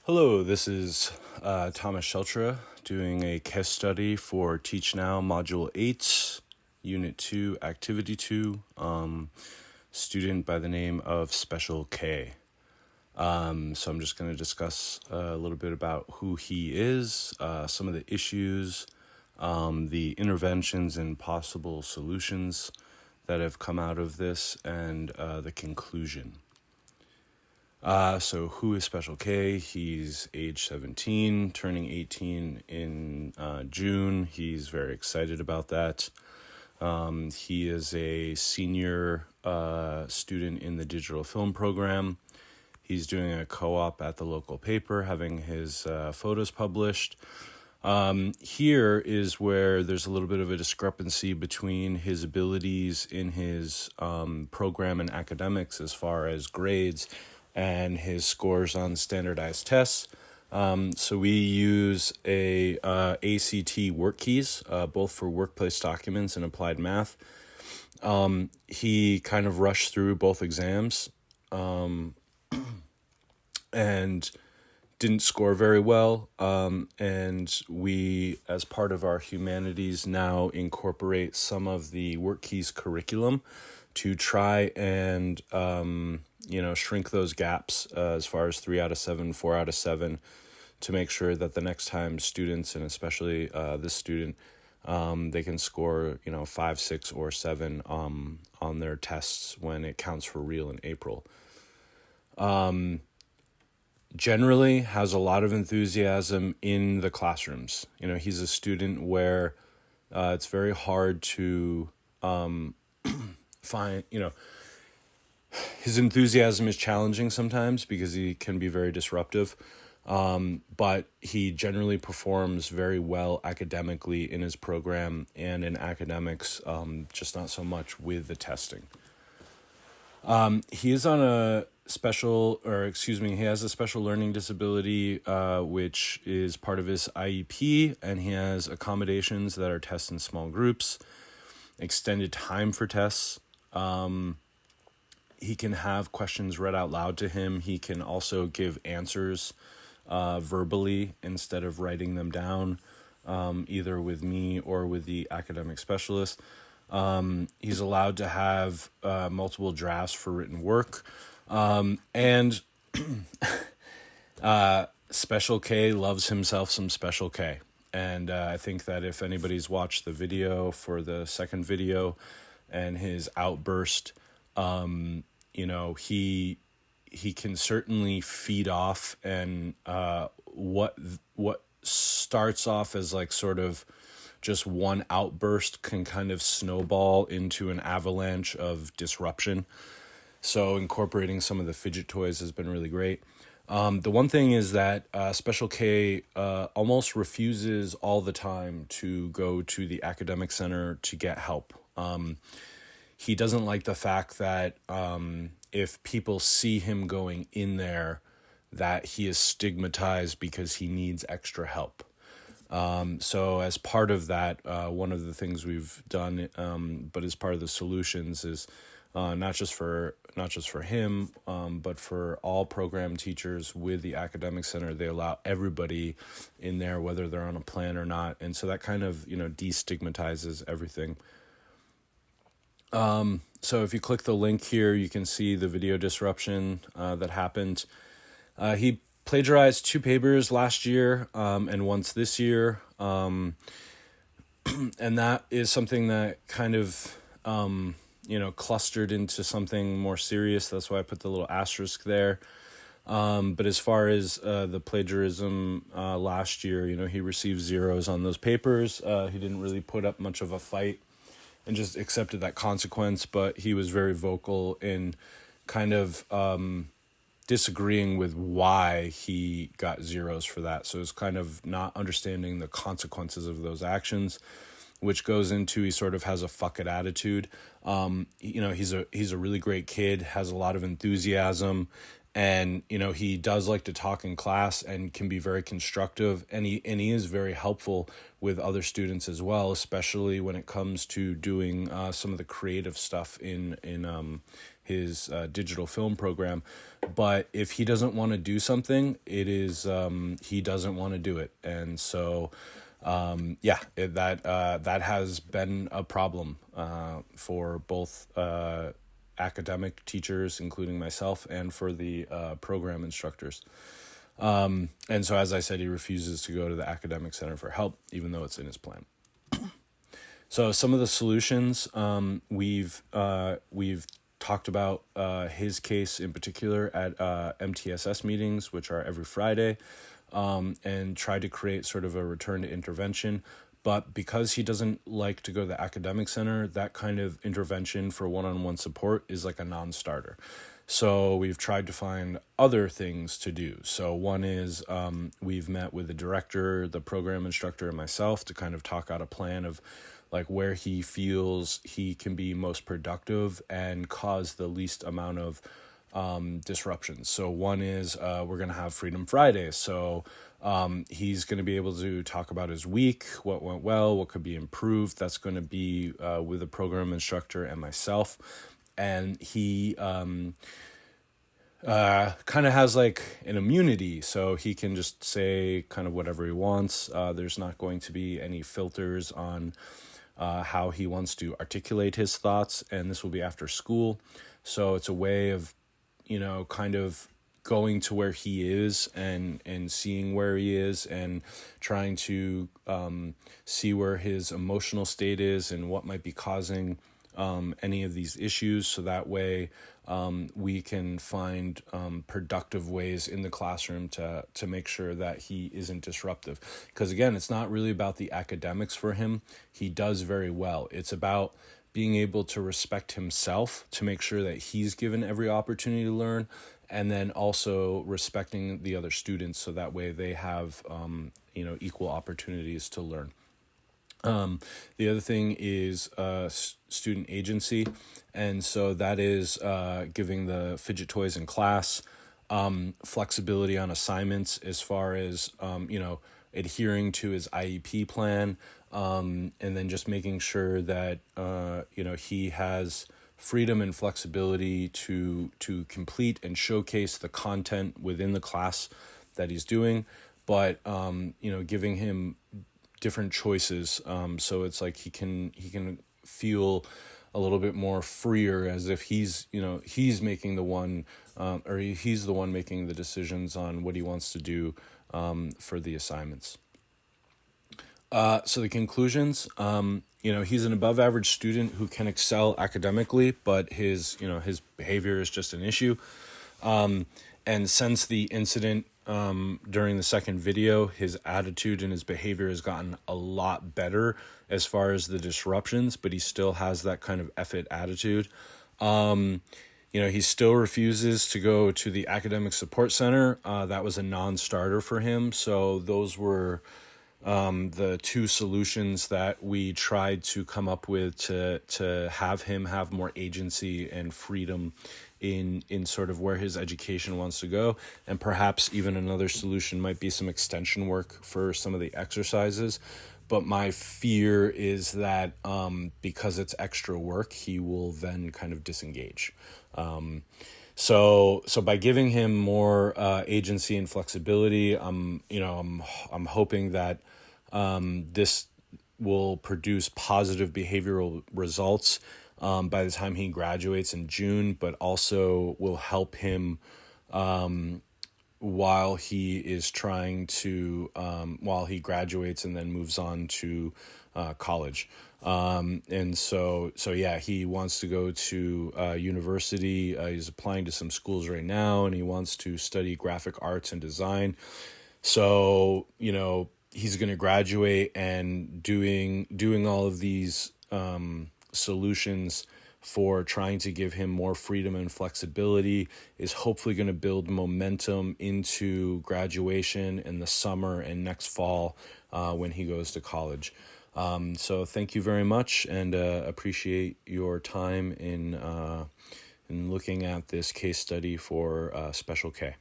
Hello, this is Thomas Sheltra doing a case study for Teach Now Module 8, Unit 2, Activity 2, student by the name of Special K. So I'm just going to discuss a little bit about who he is, some of the issues, the interventions and possible solutions that have come out of this, and the conclusion. So who is Special K? He's age 17, turning 18 in June. He's very excited about that. He is a senior student in the digital film program. He's doing a co-op at the local paper, having his photos published. Here is where there's a little bit of a discrepancy between his abilities in his program and academics as far as grades and his scores on standardized tests. So we use a ACT work keys, both for workplace documents and applied math. He kind of rushed through both exams and didn't score very well. And we, as part of our humanities, now incorporate some of the work keys curriculum to try and shrink those gaps as far as 3 out of 7, 4 out of 7, to make sure that the next time students, and especially this student, they can score 5, 6, or 7 on their tests when it counts for real in April. Generally has a lot of enthusiasm in the classrooms. He's a student where it's very hard to find, his enthusiasm is challenging sometimes because he can be very disruptive. But he generally performs very well academically in his program and in academics, just not so much with the testing. He is on he has a special learning disability, which is part of his IEP, and he has accommodations that are tests in small groups, extended time for tests. He can have questions read out loud to him. He can also give answers verbally instead of writing them down, either with me or with the academic specialist. He's allowed to have multiple drafts for written work. And Special K loves himself some Special K. And I think that if anybody's watched the video for the second video and his outburst, he can certainly feed off, and what starts off as like sort of just one outburst can kind of snowball into an avalanche of disruption. So incorporating some of the fidget toys has been really great. The one thing is that Special K almost refuses all the time to go to the academic center to get help. He doesn't like the fact that if people see him going in there, that he is stigmatized because he needs extra help. So as part of that, one of the things we've done, but as part of the solutions, is not just for him, but for all program teachers with the academic center, they allow everybody in there, whether they're on a plan or not, and so that kind of destigmatizes everything. So if you click the link here, you can see the video disruption that happened. He plagiarized 2 papers last year and once this year, and that is something that kind of clustered into something more serious. That's why I put the little asterisk there. But as far as the plagiarism last year, he received 0s on those papers. He didn't really put up much of a fight and just accepted that consequence, but he was very vocal in kind of disagreeing with why he got 0s for that. So it's kind of not understanding the consequences of those actions, which goes into he sort of has a fuck it attitude. He's a really great kid, has a lot of enthusiasm, and he does like to talk in class and can be very constructive, and he is very helpful with other students as well, especially when it comes to doing some of the creative stuff in his digital film program. But if he doesn't want to do something, it is he doesn't want to do it. And so that has been a problem for both academic teachers, including myself, and for the program instructors. And so, as I said, he refuses to go to the academic center for help, even though it's in his plan. So some of the solutions, we've talked about his case in particular at MTSS meetings, which are every Friday, and tried to create sort of a return to intervention. But because he doesn't like to go to the academic center, that kind of intervention for one-on-one support is like a non-starter. So we've tried to find other things to do. So one is we've met with the director, the program instructor, and myself to kind of talk out a plan of like where he feels he can be most productive and cause the least amount of disruptions. So one is we're going to have Freedom Fridays. So he's going to be able to talk about his week, what went well, what could be improved. That's going to be with the program instructor and myself. And he kind of has like an immunity, so he can just say kind of whatever he wants. There's not going to be any filters on how he wants to articulate his thoughts, and this will be after school. So it's a way of, kind of going to where he is and seeing where he is and trying to see where his emotional state is and what might be causing any of these issues. So that way we can find productive ways in the classroom to make sure that he isn't disruptive. Because again, it's not really about the academics for him. He does very well. It's about being able to respect himself, to make sure that he's given every opportunity to learn, and then also respecting the other students so that way they have equal opportunities to learn. The other thing is student agency, and so that is giving the fidget toys in class, flexibility on assignments as far as adhering to his IEP plan, and then just making sure that he has freedom and flexibility to complete and showcase the content within the class that he's doing, but giving him different choices, so it's like he can feel a little bit more freer, as if he's making the one or he's the one making the decisions on what he wants to do for the assignments. So the conclusions, he's an above average student who can excel academically, but his behavior is just an issue. And since the incident during the second video, his attitude and his behavior has gotten a lot better as far as the disruptions, but he still has that kind of F it attitude. He still refuses to go to the academic support center. That was a non-starter for him. So those were the two solutions that we tried to come up with to have him have more agency and freedom in sort of where his education wants to go. And perhaps even another solution might be some extension work for some of the exercises. But my fear is that because it's extra work, he will then kind of disengage. So by giving him more agency and flexibility, I'm hoping that this will produce positive behavioral results by the time he graduates in June, but also will help him while he is trying to while he graduates and then moves on to college. And so he wants to go to university. He's applying to some schools right now, and he wants to study graphic arts and design. So, he's going to graduate, and doing all of these solutions for trying to give him more freedom and flexibility is hopefully going to build momentum into graduation in the summer and next fall when he goes to college. So thank you very much, and appreciate your time in looking at this case study for Special K.